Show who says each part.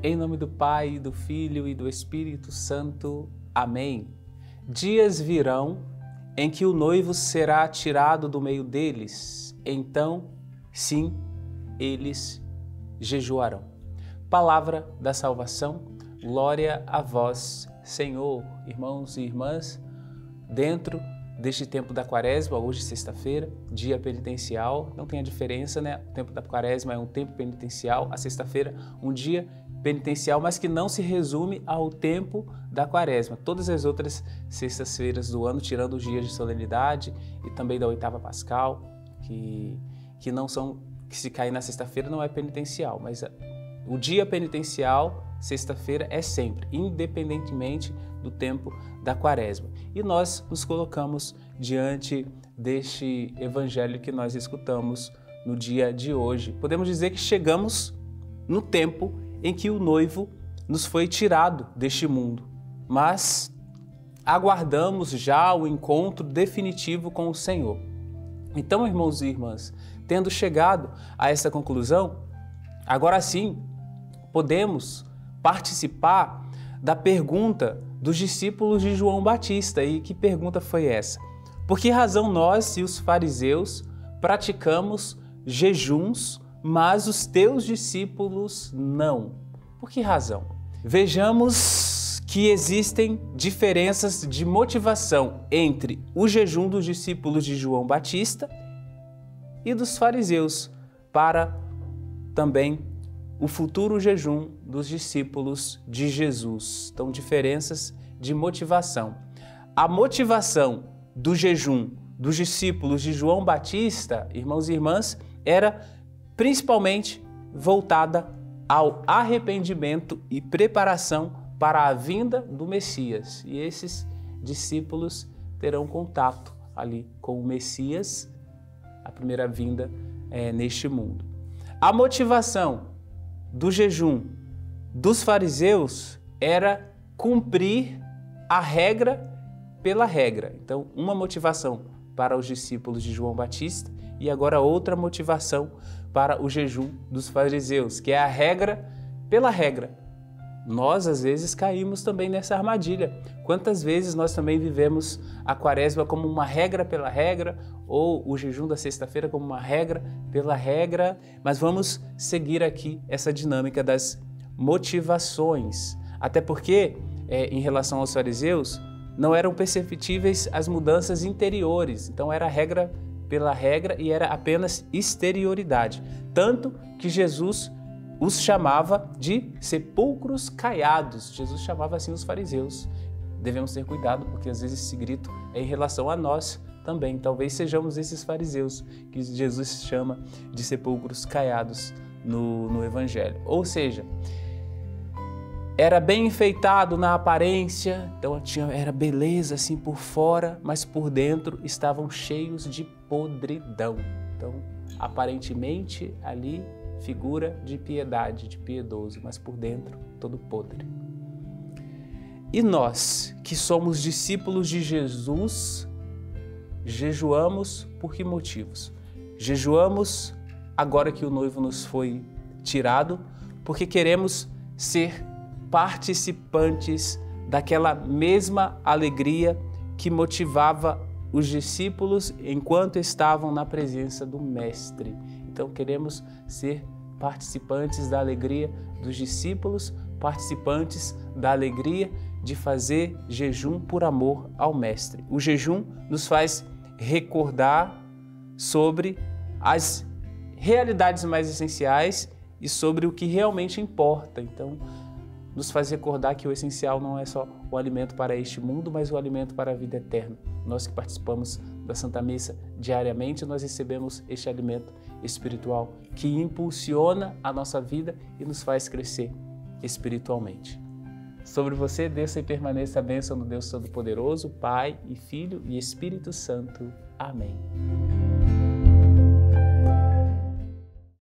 Speaker 1: Em nome do Pai, do Filho e do Espírito Santo. Amém. Dias virão em que o noivo será tirado do meio deles. Então, sim, eles jejuarão. Palavra da salvação. Glória a vós, Senhor. Irmãos e irmãs, dentro deste tempo da Quaresma, hoje sexta-feira, dia penitencial, não tem a diferença, né? O tempo da Quaresma é um tempo penitencial, a sexta-feira um dia penitencial, mas que não se resume ao tempo da Quaresma. Todas as outras sextas-feiras do ano, tirando os dias de solenidade e também da oitava pascal, que não são, que se cair na sexta-feira não é penitencial, mas o dia penitencial, sexta-feira, é sempre, independentemente do tempo da Quaresma. E nós nos colocamos diante deste evangelho que nós escutamos no dia de hoje. Podemos dizer que chegamos no tempo em que o noivo nos foi tirado deste mundo, mas aguardamos já o encontro definitivo com o Senhor. Então, irmãos e irmãs, tendo chegado a essa conclusão, agora sim podemos participar da pergunta dos discípulos de João Batista. E que pergunta foi essa? Por que razão nós e os fariseus praticamos jejuns, mas os teus discípulos não? Por que razão? Vejamos que existem diferenças de motivação entre o jejum dos discípulos de João Batista e dos fariseus para também o futuro jejum dos discípulos de Jesus. Então, diferenças de motivação. A motivação do jejum dos discípulos de João Batista, irmãos e irmãs, era principalmente voltada ao arrependimento e preparação para a vinda do Messias. E esses discípulos terão contato ali com o Messias, a primeira vinda neste mundo. A motivação do jejum dos fariseus era cumprir a regra pela regra. Então, uma motivação para os discípulos de João Batista e agora outra motivação para o jejum dos fariseus, que é a regra pela regra. Nós, às vezes, caímos também nessa armadilha. Quantas vezes nós também vivemos a Quaresma como uma regra pela regra, ou o jejum da sexta-feira como uma regra pela regra, mas vamos seguir aqui essa dinâmica das motivações. Até porque, em relação aos fariseus, não eram perceptíveis as mudanças interiores, então era regra pela regra e era apenas exterioridade. Tanto que Jesus os chamava de sepulcros caiados. Jesus chamava assim os fariseus. Devemos ter cuidado, porque às vezes esse grito é em relação a nós também. Talvez sejamos esses fariseus que Jesus chama de sepulcros caiados no Evangelho. Ou seja, era bem enfeitado na aparência, então era beleza assim por fora, mas por dentro estavam cheios de podridão. Então, aparentemente ali figura de piedade, de piedoso, mas por dentro todo podre. E nós, que somos discípulos de Jesus, jejuamos por que motivos? Jejuamos agora que o noivo nos foi tirado, porque queremos ser participantes daquela mesma alegria que motivava os discípulos enquanto estavam na presença do Mestre. Então queremos ser participantes da alegria dos discípulos, participantes da alegria de fazer jejum por amor ao Mestre. O jejum nos faz recordar sobre as realidades mais essenciais e sobre o que realmente importa. Então, nos faz recordar que o essencial não é só o alimento para este mundo, mas o alimento para a vida eterna. Nós que participamos da Santa Missa diariamente, nós recebemos este alimento espiritual que impulsiona a nossa vida e nos faz crescer espiritualmente. Sobre você, desça e permaneça a bênção do Deus Todo-Poderoso, Pai e Filho e Espírito Santo. Amém.